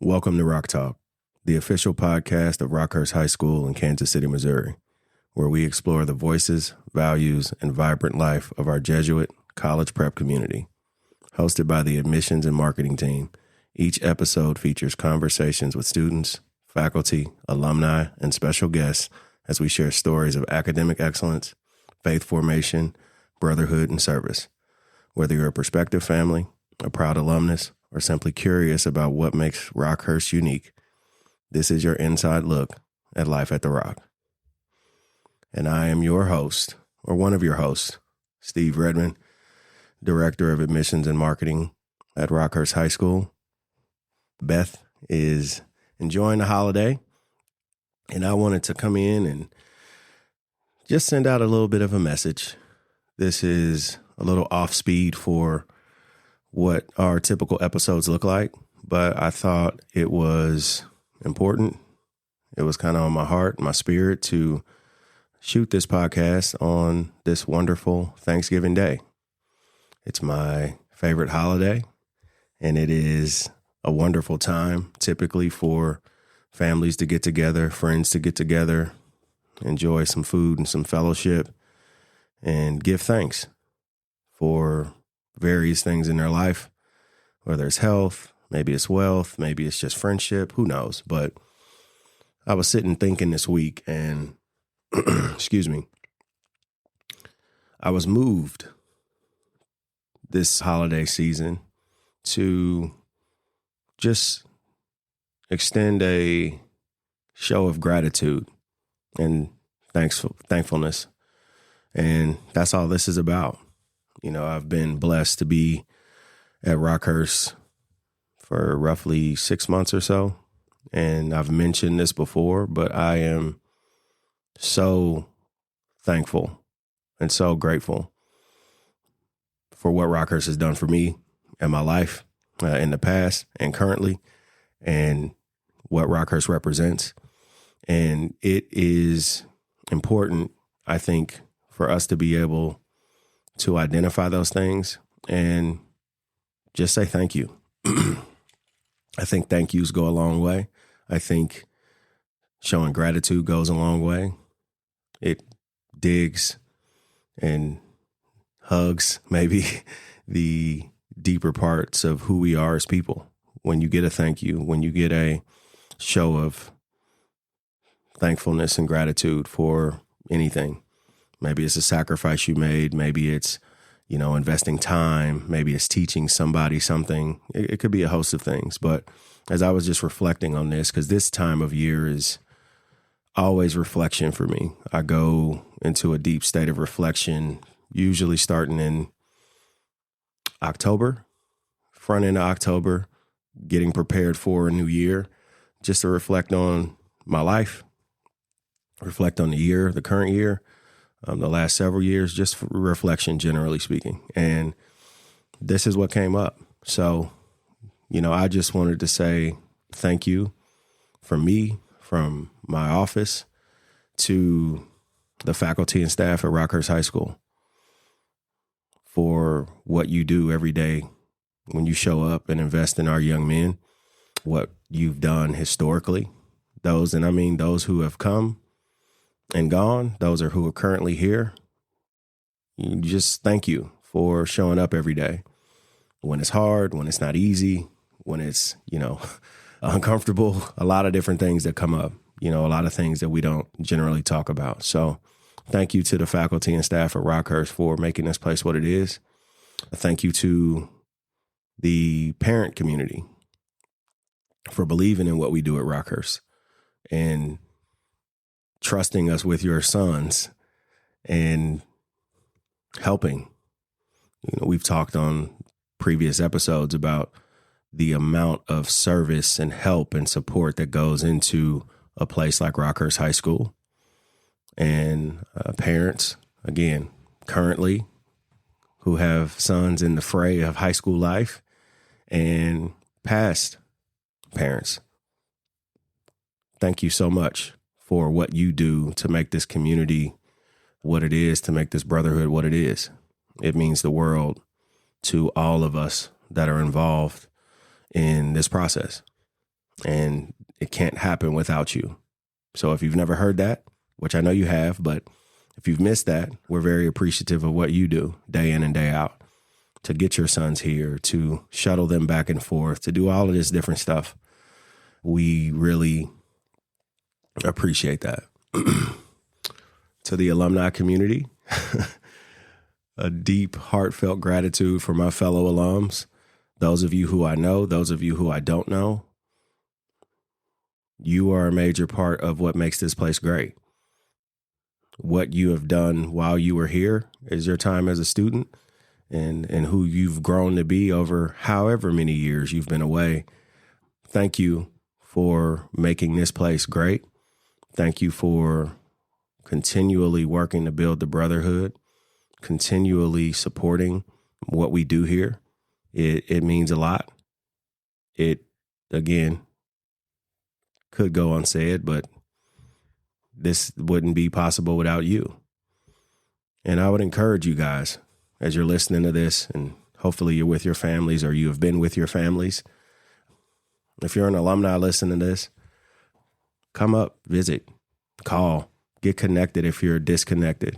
Welcome to Rock Talk, the official podcast of Rockhurst High School in Kansas City, Missouri, where we explore the voices, values, and vibrant life of our Jesuit college prep community. Hosted by the admissions and marketing team, each episode features conversations with students, faculty, alumni, and special guests as we share stories of academic excellence, faith formation, brotherhood, and service. Whether you're a prospective family, a proud alumnus, or simply curious about what makes Rockhurst unique, this is your inside look at life at the Rock. And I am your host, or one of your hosts, Steve Redmond, Director of Admissions and Marketing at Rockhurst High School. Beth is enjoying the holiday, and I wanted to come in and just send out a little bit of a message. This is a little off speed for what our typical episodes look like, but I thought it was important. It was kind of on my heart, my spirit to shoot this podcast on this wonderful Thanksgiving Day. It's my favorite holiday, and it is a wonderful time typically for families to get together, friends to get together, enjoy some food and some fellowship, and give thanks for various things in their life, whether it's health, maybe it's wealth, maybe it's just friendship, who knows? But I was sitting thinking this week and, excuse me, I was moved this holiday season to just extend a show of gratitude and thankfulness. And that's all this is about. You know, I've been blessed to be at Rockhurst for roughly 6 months or so. And I've mentioned this before, but I am so thankful and so grateful for what Rockhurst has done for me and my life in the past and currently, and what Rockhurst represents. And it is important, I think, for us to be able to identify those things and just say thank you. I think thank yous go a long way. I think showing gratitude goes a long way. It digs and hugs maybe the deeper parts of who we are as people. When you get a thank you, when you get a show of thankfulness and gratitude for anything. Maybe it's a sacrifice you made. Maybe it's, investing time. Maybe it's teaching somebody something. It could be a host of things. But as I was just reflecting on this, because this time of year is always reflection for me. I go into a deep state of reflection, usually starting in October, front end of October, getting prepared for a new year, just to reflect on my life, reflect on the year, the current year, the last several years, just for reflection, generally speaking. And this is what came up. So, I just wanted to say thank you from me, from my office, to the faculty and staff at Rockhurst High School for what you do every day when you show up and invest in our young men, what you've done historically, those who have come and gone, those are who are currently here. Just thank you for showing up every day. When it's hard, when it's not easy, when it's, uncomfortable, a lot of different things that come up, a lot of things that we don't generally talk about. So thank you to the faculty and staff at Rockhurst for making this place what it is. Thank you to the parent community for believing in what we do at Rockhurst and trusting us with your sons and helping. We've talked on previous episodes about the amount of service and help and support that goes into a place like Rockhurst High School. And parents, again, currently who have sons in the fray of high school life, and past parents, thank you so much for what you do to make this community what it is, to make this brotherhood what it is. It means the world to all of us that are involved in this process. And it can't happen without you. So if you've never heard that, which I know you have, but if you've missed that, we're very appreciative of what you do day in and day out to get your sons here, to shuttle them back and forth, to do all of this different stuff. We really appreciate that. To the alumni community, a deep, heartfelt gratitude for my fellow alums. Those of you who I know, those of you who I don't know, you are a major part of what makes this place great. What you have done while you were here is your time as a student, and who you've grown to be over however many years you've been away. Thank you for making this place great. Thank you for continually working to build the brotherhood, continually supporting what we do here. It means a lot. It, again, could go unsaid, but this wouldn't be possible without you. And I would encourage you guys, as you're listening to this, and hopefully you're with your families or you have been with your families. If you're an alumni listening to this, come up, visit, call, get connected if you're disconnected.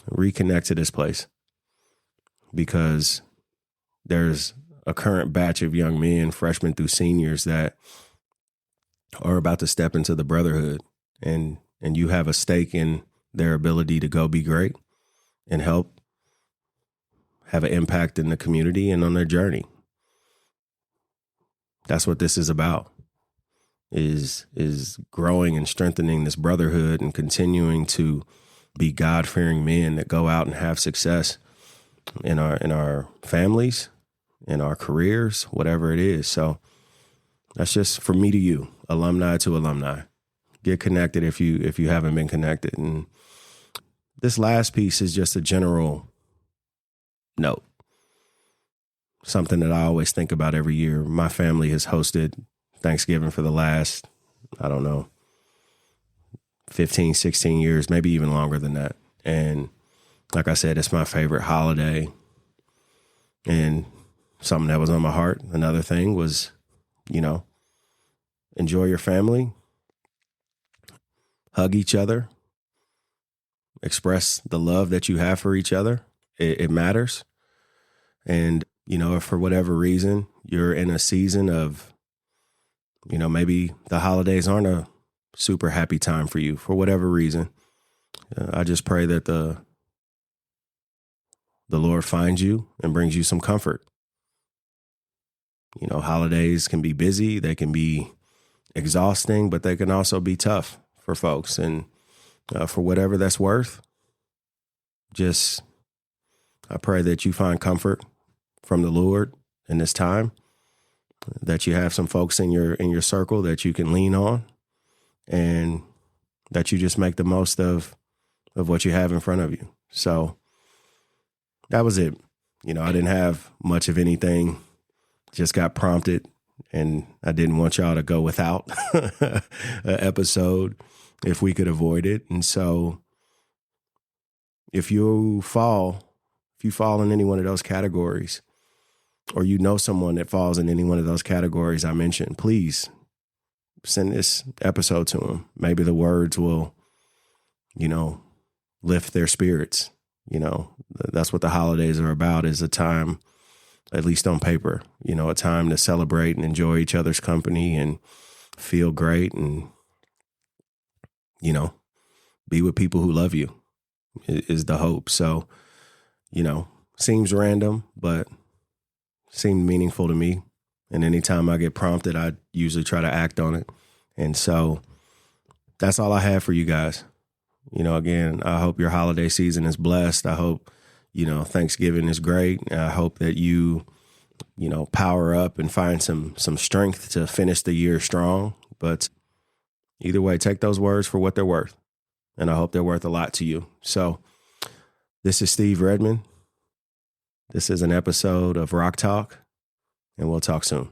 Reconnect to this place, because there's a current batch of young men, freshmen through seniors, that are about to step into the brotherhood, and you have a stake in their ability to go be great and help have an impact in the community and on their journey. That's what this is about, is growing and strengthening this brotherhood and continuing to be God-fearing men that go out and have success in our families, in our careers, whatever it is. So that's just from me to you, alumni to alumni. Get connected if you haven't been connected. And this last piece is just a general note, something that I always think about every year. My family has hosted Thanksgiving for the last, 15, 16 years, maybe even longer than that. And like I said, it's my favorite holiday. And something that was on my heart, another thing was, enjoy your family, hug each other, express the love that you have for each other. It matters. And, if for whatever reason you're in a season of, maybe the holidays aren't a super happy time for you for whatever reason, I just pray that the Lord finds you and brings you some comfort. Holidays can be busy, they can be exhausting, but they can also be tough for folks. And for whatever that's worth, I pray that you find comfort from the Lord in this time, that you have some folks in your circle that you can lean on, and that you just make the most of what you have in front of you. So that was it. I didn't have much of anything, just got prompted, and I didn't want y'all to go without an episode if we could avoid it. And so if you fall in any one of those categories, or someone that falls in any one of those categories I mentioned, please send this episode to them. Maybe the words will, lift their spirits. That's what the holidays are about, is a time, at least on paper, a time to celebrate and enjoy each other's company and feel great and, be with people who love you is the hope. So, seems random, but seemed meaningful to me. And anytime I get prompted, I usually try to act on it. And so that's all I have for you guys. Again, I hope your holiday season is blessed. I hope, Thanksgiving is great. I hope that you, power up and find some strength to finish the year strong. But Either way, take those words for what they're worth. And I hope they're worth a lot to you. So this is Steve Redmond. This is an episode of Rock Talk, and we'll talk soon.